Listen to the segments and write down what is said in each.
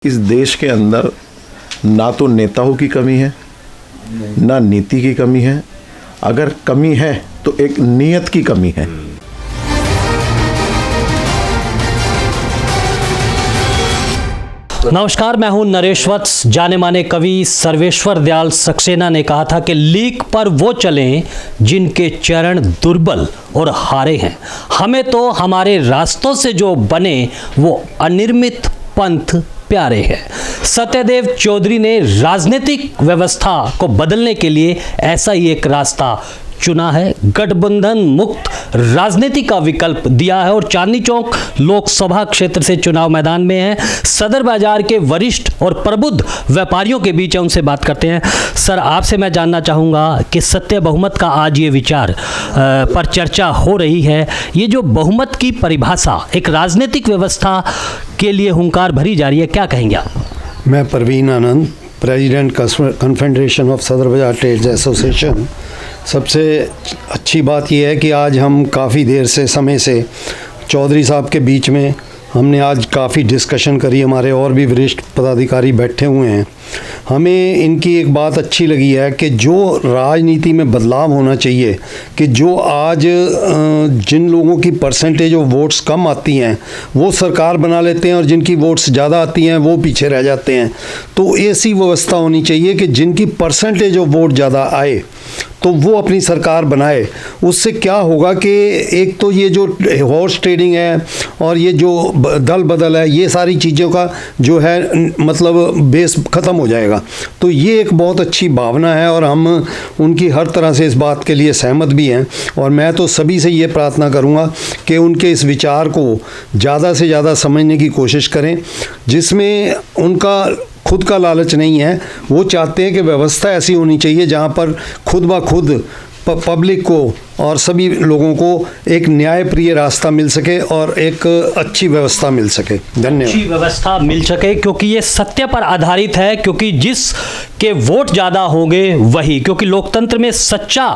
इस देश के अंदर ना तो नेताओं की कमी है, ना नीति की कमी है। अगर कमी है तो एक नीयत की कमी है। नमस्कार, मैं हूं नरेश वत्स। जाने माने कवि सर्वेश्वर दयाल सक्सेना ने कहा था कि लीक पर वो चलें जिनके चरण दुर्बल और हारे हैं। हमें तो हमारे रास्तों से जो बने वो अनिर्मित पंथ प्यारे हैं। सत्यदेव चौधरी ने राजनीतिक व्यवस्था को बदलने के लिए ऐसा ही एक रास्ता चुना है। गठबंधन मुक्त राजनीति का विकल्प दिया है और चांदनी चौक लोकसभा क्षेत्र से चुनाव मैदान में है। सदर बाजार के वरिष्ठ और प्रबुद्ध व्यापारियों के बीच उनसे बात करते हैं। सर, आपसे मैं जानना चाहूँगा कि सत्य बहुमत का आज ये विचार पर चर्चा हो रही है। ये जो बहुमत की परिभाषा एक राजनीतिक व्यवस्था के लिए हुंकार भरी जा रही है, क्या कहेंगे आप? मैं परवीन आनंद, प्रेसिडेंट कन्फेडरेशन ऑफ सदर बाजार ट्रेड्स एसोसिएशन। सबसे अच्छी बात यह है कि आज हम काफ़ी देर से समय से चौधरी साहब के बीच में हमने आज काफ़ी डिस्कशन करी। हमारे और भी वरिष्ठ पदाधिकारी बैठे हुए हैं। हमें इनकी एक बात अच्छी लगी है कि जो राजनीति में बदलाव होना चाहिए, कि जो आज जिन लोगों की परसेंटेज ऑफ वोट्स कम आती हैं वो सरकार बना लेते हैं और जिनकी वोट्स ज़्यादा आती हैं वो पीछे रह जाते हैं। तो ऐसी व्यवस्था होनी चाहिए कि जिनकी परसेंटेज ऑफ वोट ज़्यादा आए तो वो अपनी सरकार बनाए। उससे क्या होगा कि एक तो ये जो हॉर्स ट्रेडिंग है और ये जो दल बदल है, ये सारी चीज़ों का जो है मतलब बेस ख़त्म हो जाएगा। तो ये एक बहुत अच्छी भावना है और हम उनकी हर तरह से इस बात के लिए सहमत भी हैं। और मैं तो सभी से ये प्रार्थना करूँगा कि उनके इस विचार को ज़्यादा से ज़्यादा समझने की कोशिश करें, जिसमें उनका खुद का लालच नहीं है। वो चाहते हैं कि व्यवस्था ऐसी होनी चाहिए जहाँ पर खुद ब खुद पब्लिक को और सभी लोगों को एक न्यायप्रिय रास्ता मिल सके और एक अच्छी व्यवस्था मिल सके। धन्यवाद। अच्छी व्यवस्था मिल सके क्योंकि ये सत्य पर आधारित है, क्योंकि जिस के वोट ज़्यादा होंगे वही, क्योंकि लोकतंत्र में सच्चा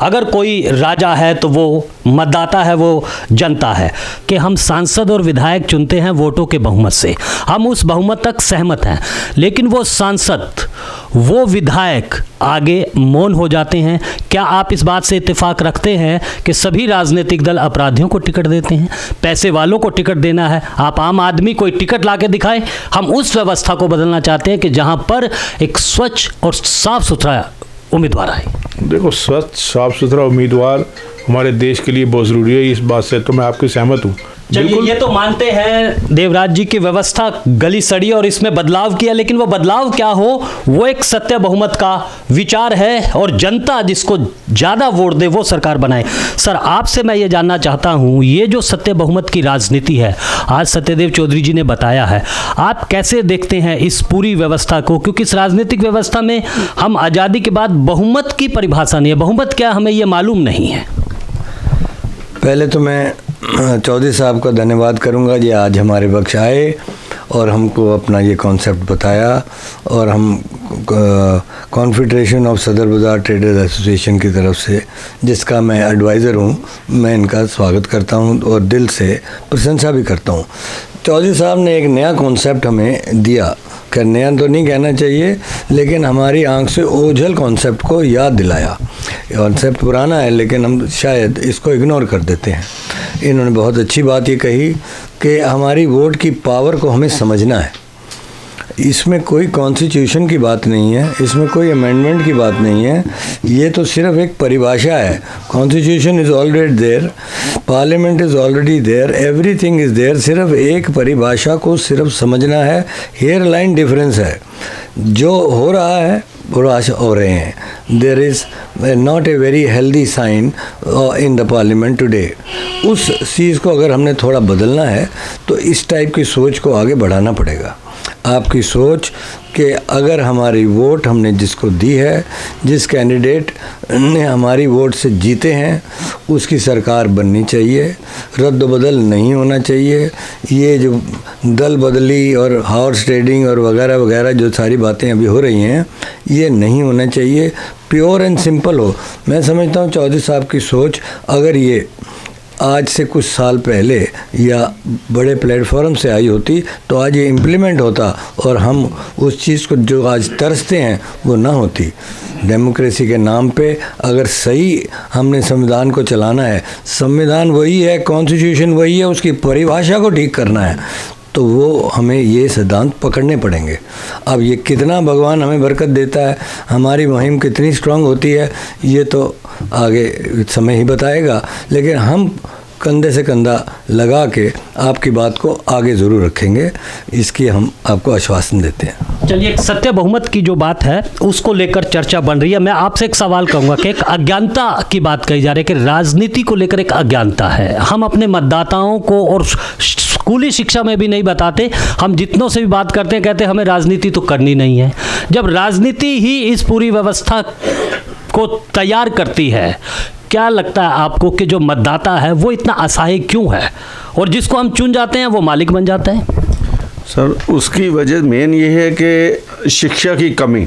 अगर कोई राजा है तो वो मतदाता है, वो जनता है। कि हम सांसद और विधायक चुनते हैं वोटों के बहुमत से, हम उस बहुमत तक सहमत हैं, लेकिन वो सांसद वो विधायक आगे मौन हो जाते हैं। क्या आप इस बात से इत्तेफाक रखते हैं कि सभी राजनीतिक दल अपराधियों को टिकट देते हैं? पैसे वालों को टिकट देना है, आप आम आदमी कोई टिकट ला के दिखाए। हम उस व्यवस्था को बदलना चाहते हैं कि जहां पर एक स्वच्छ और साफ सुथरा उम्मीदवार आए। देखो, स्वच्छ साफ सुथरा उम्मीदवार हमारे देश के लिए बहुत ज़रूरी है। इस बात से तो मैं आपकी सहमत हूँ। चलिए, ये तो मानते हैं देवराज जी की व्यवस्था गली सड़ी और इसमें बदलाव किया, लेकिन वो बदलाव क्या हो, वो एक सत्य बहुमत का विचार है और जनता जिसको ज़्यादा वोट दे वो सरकार बनाए। सर, आपसे मैं ये जानना चाहता हूँ, ये जो सत्य बहुमत की राजनीति है आज सत्यदेव चौधरी जी ने बताया है, आप कैसे देखते हैं इस पूरी व्यवस्था को? क्योंकि इस राजनीतिक व्यवस्था में हम आज़ादी के बाद बहुमत की परिभाषा नहीं है, बहुमत क्या हमें ये मालूम नहीं है। पहले तो मैं चौधरी साहब का धन्यवाद करूंगा जी, आज हमारे पक्ष आए और हमको अपना ये कॉन्सेप्ट बताया। और हम कॉन्फेडरेशन ऑफ सदर बाजार ट्रेडर्स एसोसिएशन की तरफ से, जिसका मैं एडवाइज़र हूँ, मैं इनका स्वागत करता हूँ और दिल से प्रशंसा भी करता हूँ। चौधरी साहब ने एक नया कॉन्सेप्ट हमें दिया, कि नया तो नहीं कहना चाहिए, लेकिन हमारी आंख से ओझल कॉन्सेप्ट को याद दिलाया। कॉन्सेप्ट पुराना है लेकिन हम शायद इसको इग्नोर कर देते हैं। इन्होंने बहुत अच्छी बात ये कही कि हमारी वोट की पावर को हमें समझना है। इसमें कोई कॉन्स्टिट्यूशन की बात नहीं है, इसमें कोई अमेंडमेंट की बात नहीं है, ये तो सिर्फ एक परिभाषा है। Constitution is already there, parliament is already there, everything is there. सिर्फ एक परिभाषा को सिर्फ समझना है। हेयर लाइन डिफरेंस है, जो हो रहा है हो रहे हैं। There is not a very healthy sign in the parliament today. उस चीज़ को अगर हमने थोड़ा बदलना है तो इस टाइप की सोच को आगे बढ़ाना पड़ेगा। आपकी सोच कि अगर हमारी वोट हमने जिसको दी है, जिस कैंडिडेट ने हमारी वोट से जीते हैं, उसकी सरकार बननी चाहिए, रद्द बदल नहीं होना चाहिए। ये जो दल बदली और हॉर्स ट्रेडिंग और वगैरह वगैरह जो सारी बातें अभी हो रही हैं, ये नहीं होना चाहिए। प्योर एंड सिंपल हो। मैं समझता हूँ चौधरी साहब की सोच अगर ये आज से कुछ साल पहले या बड़े प्लेटफॉर्म से आई होती तो आज ये इम्प्लीमेंट होता और हम उस चीज़ को जो आज तरसते हैं वो ना होती। डेमोक्रेसी के नाम पे अगर सही हमने संविधान को चलाना है, संविधान वही है, कॉन्स्टिट्यूशन वही है, उसकी परिभाषा को ठीक करना है, तो वो हमें ये सिद्धांत पकड़ने पड़ेंगे। अब ये कितना भगवान हमें बरकत देता है, हमारी मुहिम कितनी स्ट्रांग होती है, ये तो आगे समय ही बताएगा, लेकिन हम कंधे से कंधा लगा के आपकी बात को आगे ज़रूर रखेंगे, इसकी हम आपको आश्वासन देते हैं। चलिए, सत्य बहुमत की जो बात है उसको लेकर चर्चा बन रही है। मैं आपसे एक सवाल कहूँगा कि एक अज्ञानता की बात कही जा रही है कि राजनीति को लेकर एक अज्ञानता है। हम अपने मतदाताओं को और स्कूली शिक्षा में भी नहीं बताते, हम जितनों से भी बात करते हैं कहते हैं हमें राजनीति तो करनी नहीं है। जब राजनीति ही इस पूरी व्यवस्था को तैयार करती है, क्या लगता है आपको कि जो मतदाता है वो इतना असहाय क्यों है और जिसको हम चुन जाते हैं वो मालिक बन जाते हैं? सर, उसकी वजह मेन ये है कि शिक्षा की कमी।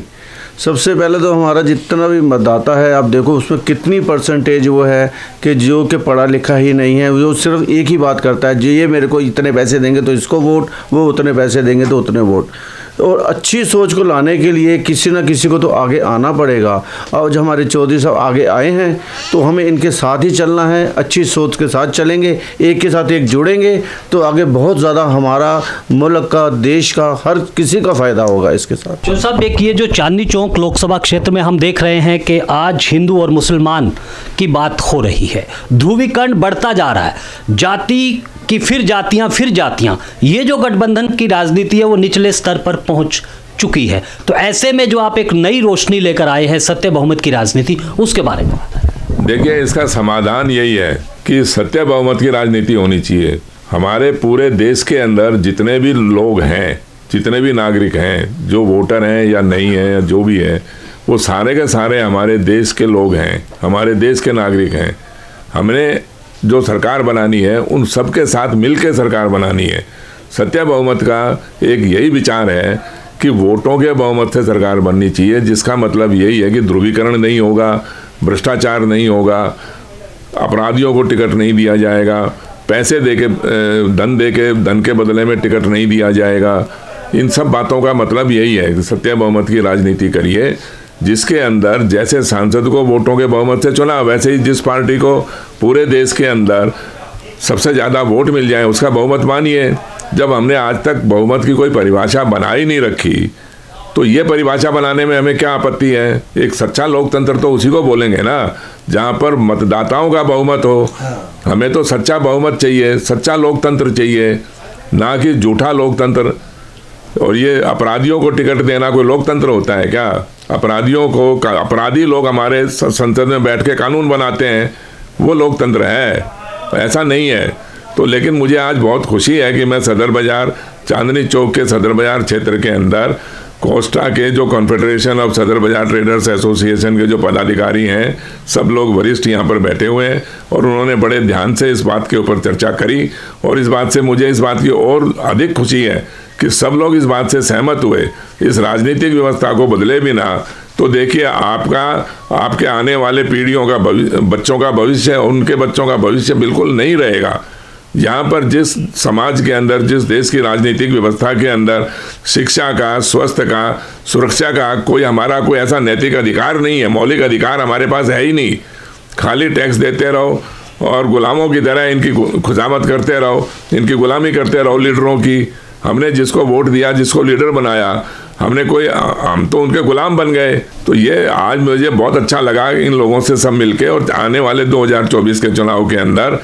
सबसे पहले तो हमारा जितना भी मतदाता है, आप देखो उसमें कितनी परसेंटेज वो है कि जो कि पढ़ा लिखा ही नहीं है, वो सिर्फ एक ही बात करता है, जी ये मेरे को इतने पैसे देंगे तो इसको वोट, वो उतने पैसे देंगे तो उतने वोट। और अच्छी सोच को लाने के लिए किसी न किसी को तो आगे आना पड़ेगा। और जब हमारे चौधरी साहब आगे आए हैं तो हमें इनके साथ ही चलना है, अच्छी सोच के साथ चलेंगे, एक के साथ एक जुड़ेंगे तो आगे बहुत ज़्यादा हमारा मुल्क का, देश का, हर किसी का फ़ायदा होगा इसके साथ। जो साहब, एक ये जो चांदनी चौक लोकसभा क्षेत्र में हम देख रहे हैं कि आज हिंदू और मुसलमान की बात हो रही है, ध्रुवीकरण बढ़ता जा रहा है, जाति कि फिर जातियां, ये जो गठबंधन की राजनीति है वो निचले स्तर पर पहुंच चुकी है। तो ऐसे में जो आप एक नई रोशनी लेकर आए हैं सत्य बहुमत की राजनीति, उसके बारे में बताएं। देखिए, इसका समाधान यही है कि सत्य बहुमत की राजनीति होनी चाहिए। हमारे पूरे देश के अंदर जितने भी लोग हैं, जितने भी नागरिक हैं, जो वोटर हैं या नहीं हैं या जो भी है, वो सारे के सारे हमारे देश के लोग हैं, हमारे देश के नागरिक हैं। हमने जो सरकार बनानी है उन सबके साथ मिलकर सरकार बनानी है। सत्य बहुमत का एक यही विचार है कि वोटों के बहुमत से सरकार बननी चाहिए, जिसका मतलब यही है कि ध्रुवीकरण नहीं होगा, भ्रष्टाचार नहीं होगा, अपराधियों को टिकट नहीं दिया जाएगा, पैसे देके धन के बदले में टिकट नहीं दिया जाएगा। इन सब बातों का मतलब यही है कि सत्य बहुमत की राजनीति करिए, जिसके अंदर जैसे सांसद को वोटों के बहुमत से चुना, वैसे ही जिस पार्टी को पूरे देश के अंदर सबसे ज़्यादा वोट मिल जाए उसका बहुमत मानिए। जब हमने आज तक बहुमत की कोई परिभाषा बना ही नहीं रखी तो ये परिभाषा बनाने में हमें क्या आपत्ति है? एक सच्चा लोकतंत्र तो उसी को बोलेंगे ना जहाँ पर मतदाताओं का बहुमत हो। हमें तो सच्चा बहुमत चाहिए, सच्चा लोकतंत्र चाहिए, ना कि झूठा लोकतंत्र। और ये अपराधियों को टिकट देना कोई लोकतंत्र होता है क्या? अपराधियों को, अपराधी लोग हमारे संसद में बैठ के कानून बनाते हैं, वो लोकतंत्र है? ऐसा नहीं है। तो लेकिन मुझे आज बहुत खुशी है कि मैं सदर बाज़ार, चांदनी चौक के सदर बाज़ार क्षेत्र के अंदर कोस्टा के जो कॉन्फेडरेशन ऑफ सदर बाज़ार ट्रेडर्स एसोसिएशन के जो पदाधिकारी हैं, सब लोग वरिष्ठ यहाँ पर बैठे हुए हैं और उन्होंने बड़े ध्यान से इस बात के ऊपर चर्चा करी। और इस बात से मुझे इस बात की और अधिक खुशी है कि सब लोग इस बात से सहमत हुए, इस राजनीतिक व्यवस्था को बदले बिना। तो देखिए, आपके आने वाले पीढ़ियों का बच्चों का भविष्य, उनके बच्चों का भविष्य बिल्कुल नहीं रहेगा। यहाँ पर जिस समाज के अंदर, जिस देश की राजनीतिक व्यवस्था के अंदर शिक्षा का, स्वास्थ्य का, सुरक्षा का हमारा कोई ऐसा नैतिक अधिकार नहीं है, मौलिक अधिकार हमारे पास है ही नहीं। खाली टैक्स देते रहो और गुलामों की तरह इनकी खुजामत करते रहो, इनकी गुलामी करते रहो लीडरों की। हमने जिसको वोट दिया, जिसको लीडर बनाया, हम तो उनके गुलाम बन गए। तो ये आज मुझे बहुत अच्छा लगा इन लोगों से सब मिलके। और आने वाले 2024 के चुनाव के अंदर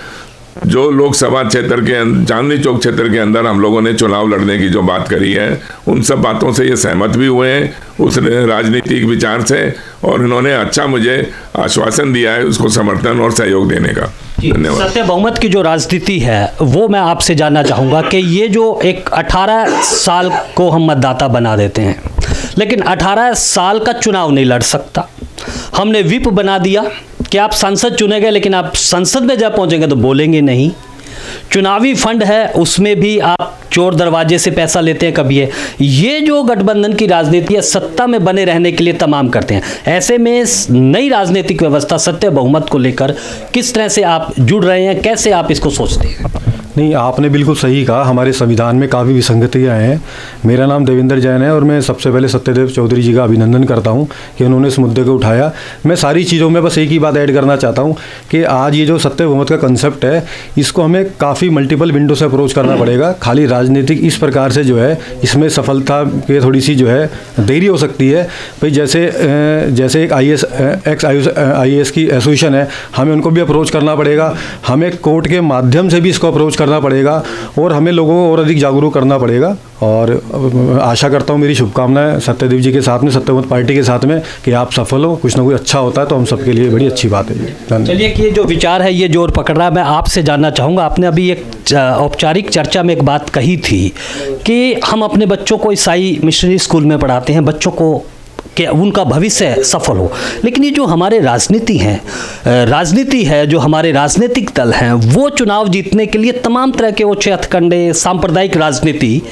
जो लोकसभा क्षेत्र के, चांदनी चौक क्षेत्र के अंदर हम लोगों ने चुनाव लड़ने की जो बात करी है, उन सब बातों से ये सहमत भी हुए हैं उस राजनीतिक विचार से। और इन्होंने अच्छा मुझे आश्वासन दिया है उसको समर्थन और सहयोग देने का। धन्यवाद। सत्य बहुमत की जो राजनीति है वो मैं आपसे जानना चाहूँगा कि ये जो एक 18 साल को हम मतदाता बना देते हैं, लेकिन 18 साल का चुनाव नहीं लड़ सकता। हमने विप बना दिया कि आप सांसद चुने गए, लेकिन आप संसद में जब पहुंचेंगे तो बोलेंगे नहीं। चुनावी फंड है, उसमें भी आप चोर दरवाजे से पैसा लेते हैं कभी है। ये जो गठबंधन की राजनीति है, सत्ता में बने रहने के लिए तमाम करते हैं। ऐसे में नई राजनीतिक व्यवस्था सत्य बहुमत को लेकर किस तरह से आप जुड़ रहे हैं, कैसे आप इसको सोचते हैं? नहीं, आपने बिल्कुल सही कहा, हमारे संविधान में काफ़ी विसंगतियाँ हैं। मेरा नाम देवेंद्र जैन है और मैं सबसे पहले सत्यदेव चौधरी जी का अभिनंदन करता हूं कि उन्होंने इस मुद्दे को उठाया। मैं सारी चीज़ों में बस एक ही बात ऐड करना चाहता हूं कि आज ये जो सत्य बहुमत का कंसेप्ट है, इसको हमें काफ़ी मल्टीपल विंडो से अप्रोच करना पड़ेगा। खाली राजनीतिक इस प्रकार से जो है इसमें सफलता के थोड़ी सी जो है देरी हो सकती है। भाई जैसे एक IAS की एसोसिएशन है, हमें उनको भी अप्रोच करना पड़ेगा, हमें कोर्ट के माध्यम से भी इसको अप्रोच करना पड़ेगा और हमें लोगों को और अधिक जागरूक करना पड़ेगा। और आशा करता हूँ, मेरी शुभकामनाएं सत्यदेव जी के साथ में, सत्य बहुमत पार्टी के साथ में, कि आप सफल हो, कुछ ना कुछ अच्छा होता है तो हम सबके लिए बड़ी अच्छी बात है। चलिए कि ये जो विचार है ये जोर पकड़ रहा है, मैं आपसे जानना चाहूँगा, आपने अभी एक औपचारिक चर्चा में एक बात कही थी कि हम अपने बच्चों को ईसाई मिशनरी स्कूल में पढ़ाते हैं, बच्चों को कि उनका भविष्य सफल हो। लेकिन ये जो हमारे राजनीति है, जो हमारे राजनीतिक दल हैं, वो चुनाव जीतने के लिए तमाम तरह के ओछे हथकंडे, सांप्रदायिक राजनीति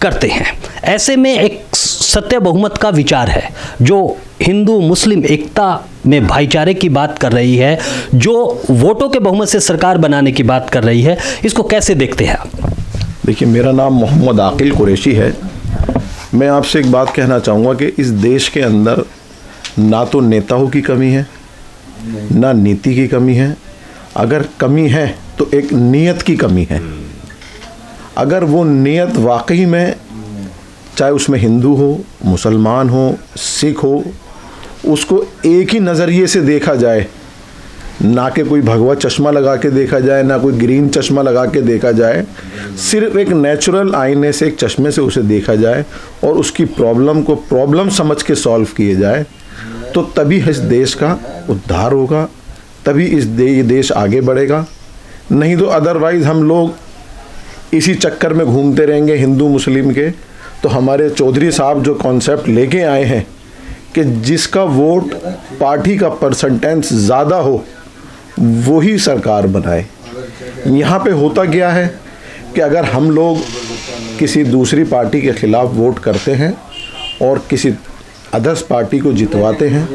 करते हैं। ऐसे में एक सत्य बहुमत का विचार है जो हिंदू मुस्लिम एकता में भाईचारे की बात कर रही है, जो वोटों के बहुमत से सरकार बनाने की बात कर रही है, इसको कैसे देखते हैं आप? देखिए, मेरा नाम मोहम्मद आकिल कुरैशी है। मैं आपसे एक बात कहना चाहूँगा कि इस देश के अंदर ना तो नेताओं की कमी है, ना नीति की कमी है। अगर कमी है तो एक नीयत की कमी है। अगर वो नीयत वाकई में, चाहे उसमें हिंदू हो, मुसलमान हो, सिख हो, उसको एक ही नज़रिए से देखा जाए, ना कि कोई भगवा चश्मा लगा के देखा जाए, ना कोई ग्रीन चश्मा लगा के देखा जाए, सिर्फ एक नेचुरल आईने से, एक चश्मे से उसे देखा जाए और उसकी प्रॉब्लम को प्रॉब्लम समझ के सॉल्व किए जाए, तो तभी इस देश का उद्धार होगा, तभी ये देश आगे बढ़ेगा। नहीं तो अदरवाइज़ हम लोग इसी चक्कर में घूमते रहेंगे हिंदू मुस्लिम के। तो हमारे चौधरी साहब जो कॉन्सेप्ट लेके आए हैं कि जिसका वोट पार्टी का परसेंटेज ज़्यादा हो वही सरकार बनाए। यहाँ पे होता क्या है कि अगर हम लोग किसी दूसरी पार्टी के खिलाफ वोट करते हैं और किसी अदर्स पार्टी को जितवाते हैं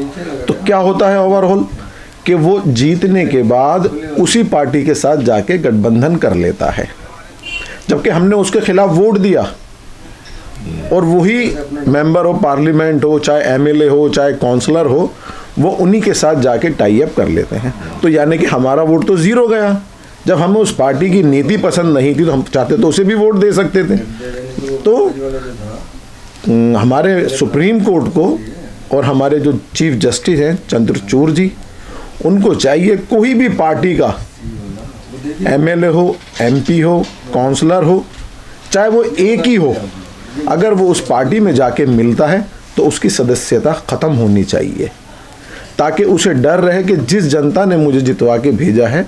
तो क्या होता है ओवरऑल कि वो जीतने के बाद उसी पार्टी के साथ जाके गठबंधन कर लेता है, जबकि हमने उसके खिलाफ वोट दिया और वही मेंबर ऑफ पार्लियामेंट हो, चाहे MLA हो, चाहे काउंसलर हो, वो उन्हीं के साथ जाके टाई अप कर लेते हैं। तो यानी कि हमारा वोट तो ज़ीरो गया। जब हमें उस पार्टी की नीति पसंद नहीं थी तो हम चाहते तो उसे भी वोट दे सकते थे। तो हमारे सुप्रीम कोर्ट को और हमारे जो चीफ जस्टिस हैं चंद्रचूड़ जी, उनको चाहिए कोई भी पार्टी का MLA हो, MP हो, काउंसलर हो, चाहे वो एक ही हो, अगर वो उस पार्टी में जाके मिलता है तो उसकी सदस्यता ख़त्म होनी चाहिए, ताकि उसे डर रहे कि जिस जनता ने मुझे जितवा के भेजा है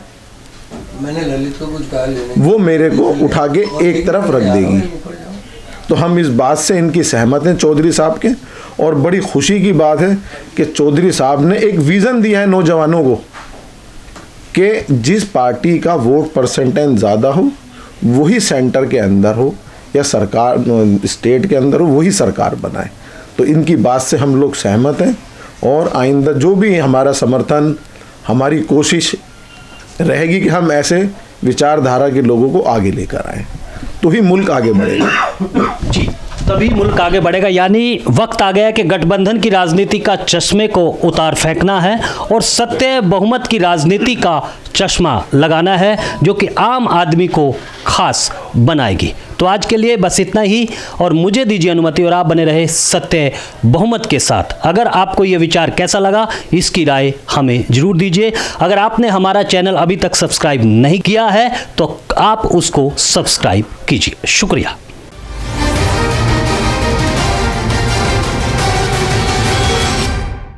मैंने ललित को कुछ कहा, वो मेरे को उठा के एक तरफ रख देगी। तो हम इस बात से इनकी सहमत हैं चौधरी साहब के, और बड़ी खुशी की बात है कि चौधरी साहब ने एक विज़न दिया है नौजवानों को कि जिस पार्टी का वोट परसेंटेज ज़्यादा हो वही सेंटर के अंदर हो या सरकार स्टेट के अंदर हो, वही सरकार बनाए। तो इनकी बात से हम लोग सहमत हैं और आइंदा जो भी हमारा समर्थन, हमारी कोशिश रहेगी कि हम ऐसे विचारधारा के लोगों को आगे लेकर आएँ, तो ही मुल्क आगे बढ़ेगा। जी, तभी मुल्क आगे बढ़ेगा। यानी वक्त आ गया कि गठबंधन की राजनीति का चश्मे को उतार फेंकना है और सत्य बहुमत की राजनीति का चश्मा लगाना है, जो कि आम आदमी को खास बनाएगी। तो आज के लिए बस इतना ही, और मुझे दीजिए अनुमति, और आप बने रहे सत्य बहुमत के साथ। अगर आपको ये विचार कैसा लगा, इसकी राय हमें जरूर दीजिए। अगर आपने हमारा चैनल अभी तक सब्सक्राइब नहीं किया है तो आप उसको सब्सक्राइब कीजिए। शुक्रिया।